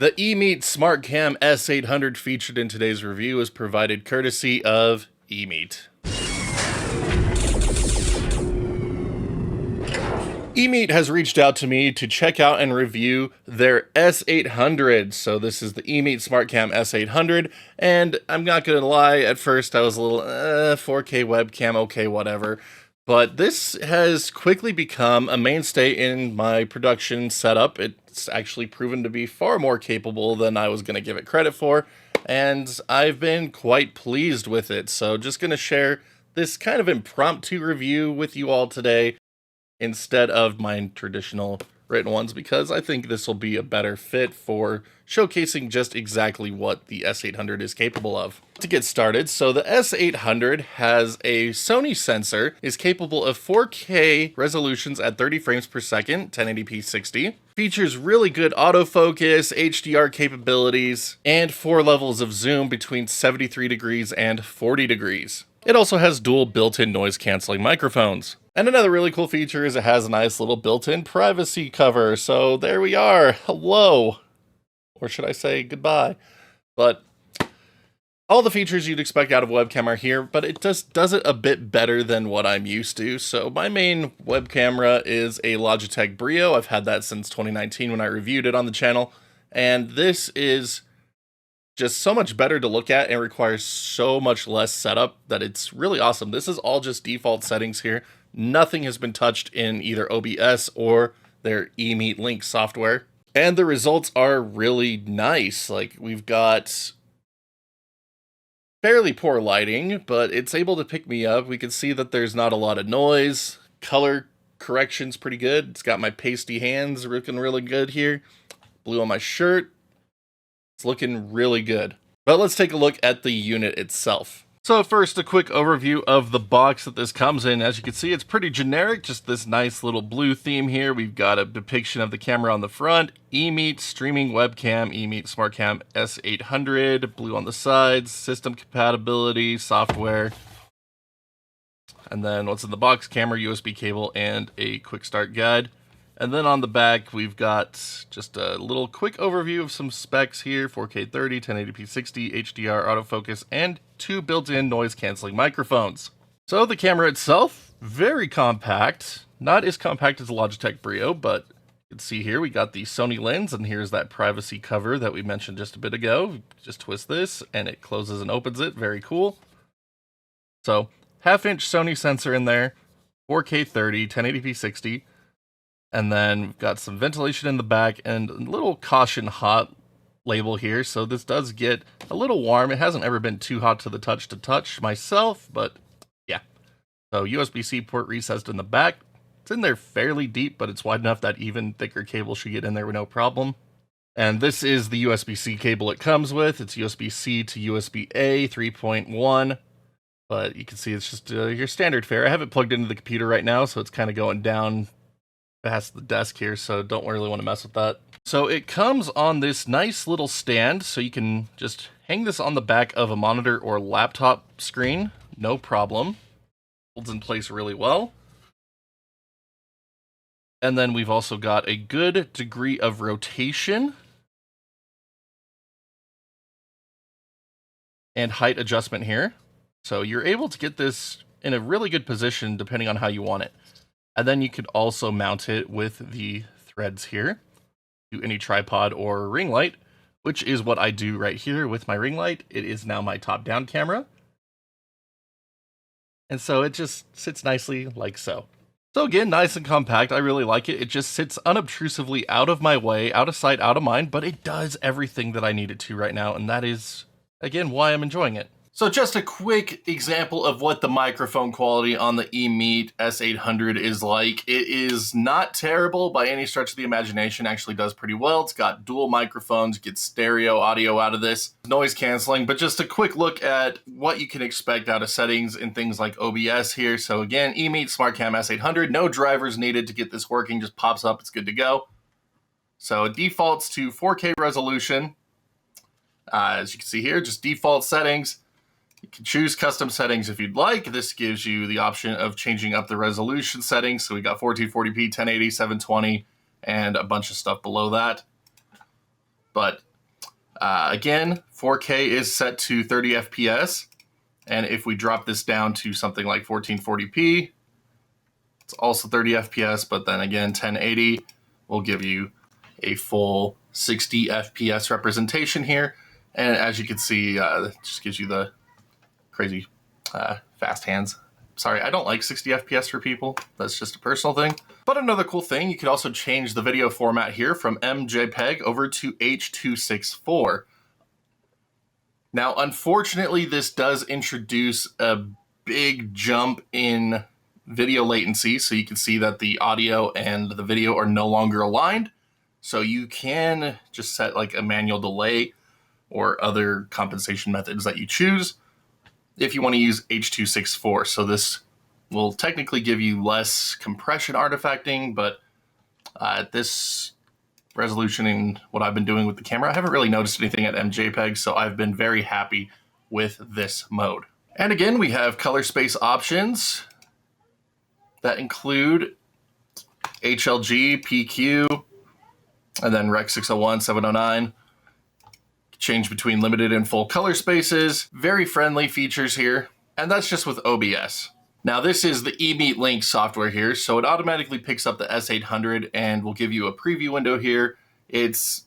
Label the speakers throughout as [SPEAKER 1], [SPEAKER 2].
[SPEAKER 1] The EMEET SmartCam S800 featured in today's review is provided courtesy of EMEET. EMEET has reached out to me to check out and review their S800. So this is the EMEET SmartCam S800, and I'm not gonna lie, at first I was a little 4K webcam, okay, whatever. But this has quickly become a mainstay in my production setup. It's actually proven to be far more capable than I was going to give it credit for, and I've been quite pleased with it. So just going to share this kind of impromptu review with you all today instead of my traditional written ones, because I think this will be a better fit for showcasing just exactly what the S800 is capable of. To get started, so the S800 has a Sony sensor, is capable of 4K resolutions at 30 frames per second, 1080p 60, features really good autofocus, HDR capabilities, and 4 levels of zoom between 73 degrees and 40 degrees. It also has dual built-in noise-canceling microphones. And another really cool feature is it has a nice little built-in privacy cover. So there we are. Hello. Or should I say goodbye? But all the features you'd expect out of webcam are here, but it just does it a bit better than what I'm used to. So my main web camera is a Logitech Brio. I've had that since 2019 when I reviewed it on the channel. And this is just so much better to look at and requires so much less setup that it's really awesome. This is all just default settings here. Nothing has been touched in either OBS or their EMEET Link software. And the results are really nice. Like, we've got fairly poor lighting, but it's able to pick me up. We can see that there's not a lot of noise. Color correction's pretty good. It's got my pasty hands looking really good here. Blue on my shirt. It's looking really good. But let's take a look at the unit itself. So first, a quick overview of the box that this comes in. As you can see, it's pretty generic, just this nice little blue theme here. We've got a depiction of the camera on the front, EMEET streaming webcam, EMEET SmartCam S800, blue on the sides, system compatibility, software, and then what's in the box, camera, USB cable, and a quick start guide. And then on the back, we've got just a little quick overview of some specs here, 4K 30, 1080p 60, HDR, autofocus, and 2 built-in noise-canceling microphones. So the camera itself, very compact. Not as compact as the Logitech Brio, but you can see here we got the Sony lens, and here's that privacy cover that we mentioned just a bit ago. Just twist this, and it closes and opens it. Very cool. So, half-inch Sony sensor in there, 4K 30, 1080p 60, and then we've got some ventilation in the back and a little caution hot label here. So this does get a little warm. It hasn't ever been too hot to the touch myself, but yeah. So USB-C port recessed in the back. It's in there fairly deep, but it's wide enough that even thicker cable should get in there with no problem. And this is the USB-C cable it comes with. It's USB-C to USB-A 3.1. But you can see it's just your standard fare. I have it plugged into the computer right now, so it's kind of going down past the desk here, so don't really want to mess with that. So it comes on this nice little stand, so you can just hang this on the back of a monitor or laptop screen, no problem. Holds in place really well. And then we've also got a good degree of rotation and height adjustment here. So you're able to get this in a really good position depending on how you want it. And then you could also mount it with the threads here to any tripod or ring light, which is what I do right here with my ring light. It is now my top-down camera. And so it just sits nicely like so. So again, nice and compact. I really like it. It just sits unobtrusively out of my way, out of sight, out of mind, but it does everything that I need it to right now. And that is, again, why I'm enjoying it. So just a quick example of what the microphone quality on the EMEET S800 is like. It is not terrible by any stretch of the imagination, actually does pretty well. It's got dual microphones, gets stereo audio out of this, noise canceling, but just a quick look at what you can expect out of settings in things like OBS here. So again, EMEET SmartCam S800, no drivers needed to get this working, just pops up, it's good to go. So it defaults to 4K resolution. As you can see here, just default settings. You can choose custom settings if you'd like. This gives you the option of changing up the resolution settings. So we got 1440p, 1080, 720, and a bunch of stuff below that. But Again, 4K is set to 30 FPS. And if we drop this down to something like 1440p, it's also 30 FPS, but then again, 1080 will give you a full 60 FPS representation here. And as you can see, it just gives you the crazy fast hands. Sorry, I don't like 60 FPS for people. That's just a personal thing. But another cool thing, you can also change the video format here from MJPEG over to H.264. Now, unfortunately, this does introduce a big jump in video latency. So you can see that the audio and the video are no longer aligned. So you can just set like a manual delay or other compensation methods that you choose if you want to use H.264. So this will technically give you less compression artifacting, but at this resolution and what I've been doing with the camera, I haven't really noticed anything at MJPEG, so I've been very happy with this mode. And again, we have color space options that include HLG, PQ, and then Rec 601, 709. Change between limited and full color spaces. Very friendly features here. And that's just with OBS. Now this is the EMEET Link software here, so it automatically picks up the S800 and will give you a preview window here. It's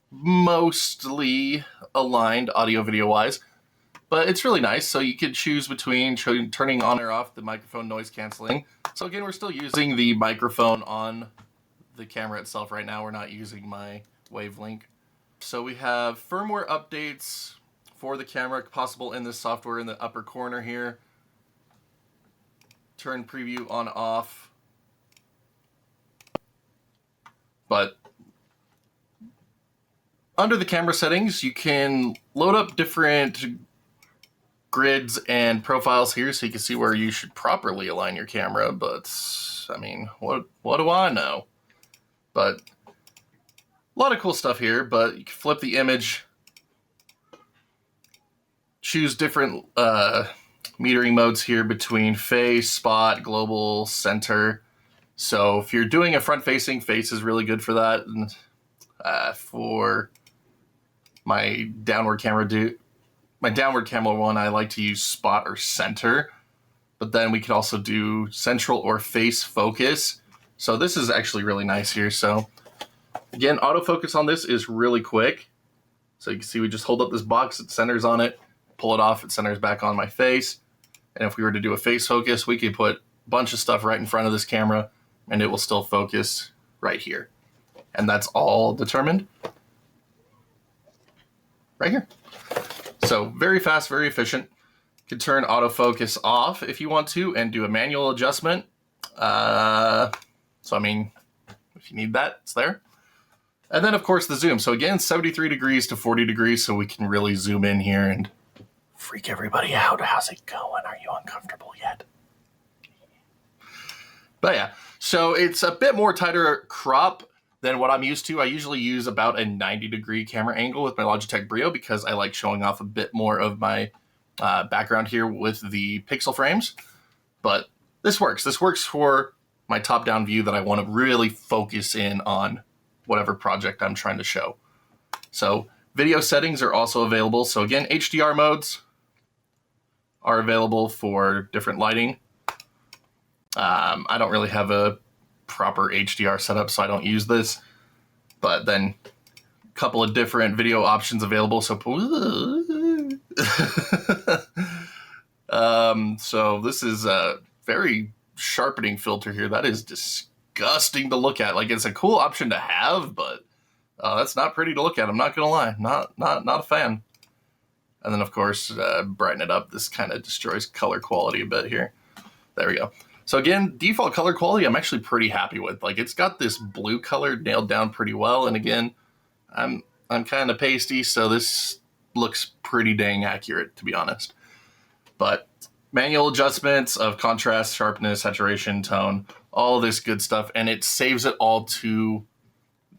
[SPEAKER 1] mostly aligned audio video wise, but it's really nice. So you can choose between turning on or off the microphone noise canceling. So again, we're still using the microphone on the camera itself right now. We're not using my Wavelink. So we have firmware updates for the camera possible in this software in the upper corner here. Turn preview on off. But under the camera settings, you can load up different grids and profiles here so you can see where you should properly align your camera. But I mean, what do I know? But a lot of cool stuff here, but you can flip the image, choose different metering modes here between face, spot, global, center. So if you're doing a front-facing, face is really good for that. And for my downward camera one, I like to use spot or center. But then we can also do central or face focus. So this is actually really nice here. So again, autofocus on this is really quick. So you can see we just hold up this box, it centers on it, pull it off, it centers back on my face. And if we were to do a face focus, we could put a bunch of stuff right in front of this camera and it will still focus right here. And that's all determined right here. So very fast, very efficient. You can turn autofocus off if you want to and do a manual adjustment. So I mean, if you need that, it's there. And then of course the zoom. So again, 73 degrees to 40 degrees, so we can really zoom in here and freak everybody out. How's it going? Are you uncomfortable yet? But yeah, so it's a bit more tighter crop than what I'm used to. I usually use about a 90-degree camera angle with my Logitech Brio because I like showing off a bit more of my background here with the pixel frames. But this works. This works for my top-down view that I want to really focus in on whatever project I'm trying to show. So video settings are also available. So again, HDR modes are available for different lighting. I don't really have a proper HDR setup, so I don't use this. But then a couple of different video options available. So, so this is a very sharpening filter here. That is disgusting to look at. Like, it's a cool option to have, but that's not pretty to look at. I'm not gonna lie. Not a fan. And then, of course, brighten it up. This kind of destroys color quality a bit here. There we go. So again, default color quality, I'm actually pretty happy with. Like, it's got this blue color nailed down pretty well. And again, I'm kind of pasty, so this looks pretty dang accurate, to be honest. But manual adjustments of contrast, sharpness, saturation, tone, all this good stuff. And it saves it all to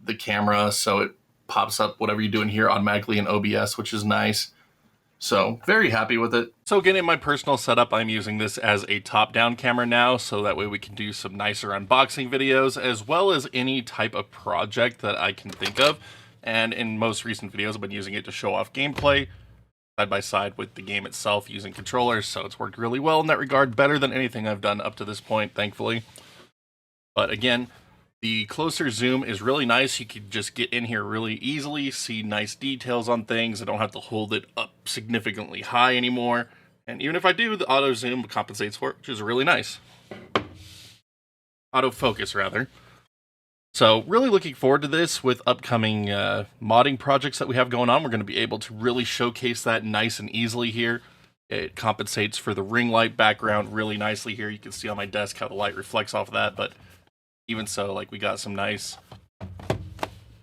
[SPEAKER 1] the camera, so it pops up whatever you're doing here automatically in OBS, which is nice. So very happy with it. So again, in my personal setup, I'm using this as a top-down camera now, so that way we can do some nicer unboxing videos, as well as any type of project that I can think of and in most recent videos I've been using it to show off gameplay side by side with the game itself using controllers, so it's worked really well in that regard, better than anything I've done up to this point, thankfully. But again, the closer zoom is really nice. You can just get in here really easily, see nice details on things. I don't have to hold it up significantly high anymore. And even if I do, the auto zoom compensates for it, which is really nice. Autofocus, rather. So really looking forward to this with upcoming modding projects that we have going on. We're going to be able to really showcase that nice and easily here. It compensates for the ring light background really nicely here. You can see on my desk how the light reflects off of that, but even so, like, we got some nice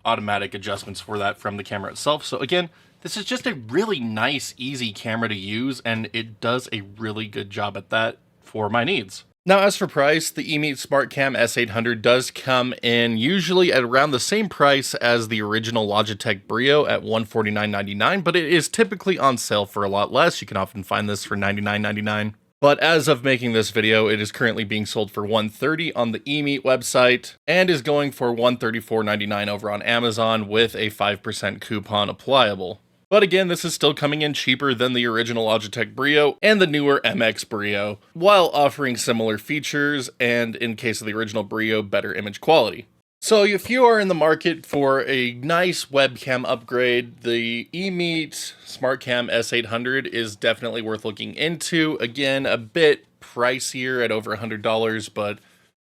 [SPEAKER 1] automatic adjustments for that from the camera itself. So again, this is just a really nice, easy camera to use, and it does a really good job at that for my needs. Now, as for price, the EMEET SmartCam S800 does come in usually at around the same price as the original Logitech Brio at $149.99, but it is typically on sale for a lot less. You can often find this for $99.99. But as of making this video, it is currently being sold for $130 on the EMEET website and is going for $134.99 over on Amazon with a 5% coupon applicable. But again, this is still coming in cheaper than the original Logitech Brio and the newer MX Brio, while offering similar features and, in case of the original Brio, better image quality. So if you are in the market for a nice webcam upgrade, the EMEET SmartCam S800 is definitely worth looking into. Again, a bit pricier at over $100, but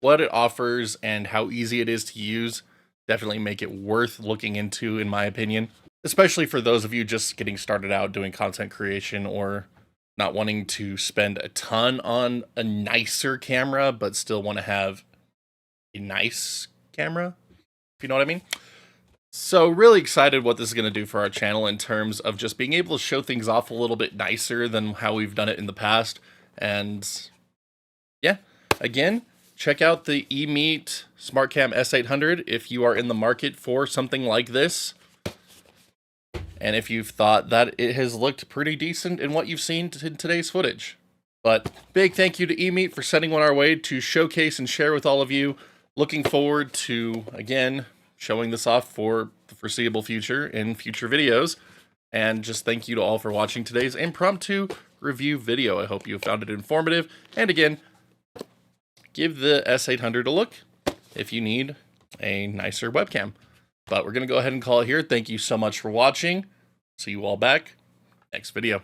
[SPEAKER 1] what it offers and how easy it is to use definitely make it worth looking into, in my opinion. Especially for those of you just getting started out doing content creation or not wanting to spend a ton on a nicer camera, but still want to have a nice camera, if you know what I mean. So really excited what this is going to do for our channel in terms of just being able to show things off a little bit nicer than how we've done it in the past. And yeah, again, check out the EMEET SmartCam S800 if you are in the market for something like this. And if you've thought that it has looked pretty decent in what you've seen in today's footage. But big thank you to EMEET for sending one our way to showcase and share with all of you. Looking forward to, again, showing this off for the foreseeable future in future videos. And just thank you to all for watching today's impromptu review video. I hope you found it informative. And again, give the S800 a look if you need a nicer webcam. But we're going to go ahead and call it here. Thank you so much for watching. See you all back next video.